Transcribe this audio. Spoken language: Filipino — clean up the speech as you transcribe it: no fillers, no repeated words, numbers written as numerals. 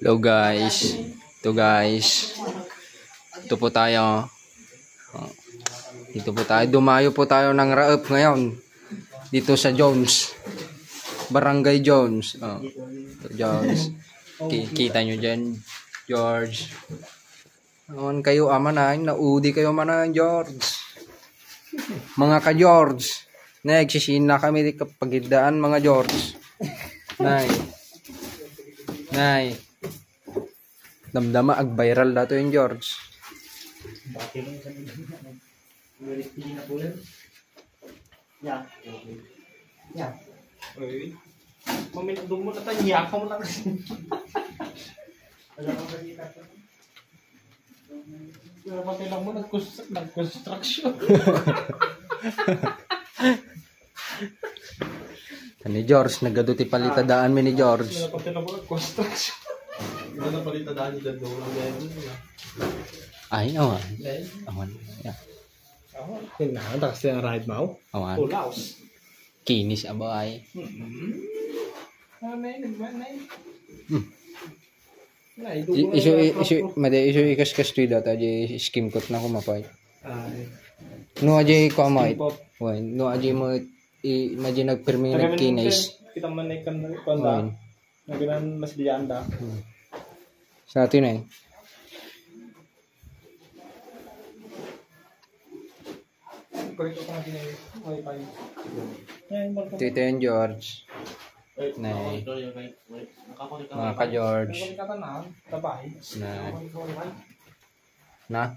Hello guys. Ito guys. Ito po tayo. Dito po tayo. Dumayo po tayo ng Raop ngayon. Dito sa Jones. Barangay Jones. Jones. Kita nyo dyan. George. Naman kayo amanahin. Naudi kayo amanahin George. Mga ka-George. Nagsisin na kami di kapagidaan mga George. Nay. Damdama ag viral dato yung George. Ya. Oi. Mamin dummo ta niya ka mo lang. Ala ka kita. Pero pati lang mo nag-construction. Ni George nagaduti palitadaan mi ni George. Pati lang mo nag-construction. Ito na palitadaan ni Dado lang. Ay, awan. Awan. Ya. Awan. Tingnan, takas yung ride mo. Awan. Pulaos. Kinis abay. Isu ikas data aja skim kot na kumapay. No aja ko amay. Wan, no aja mo imagine nagpermi nagkinis. Kita man ikan konda. Naganan mas dianda. Sa atin eh. Tito yung George. Nay. Mga ka-George. Na.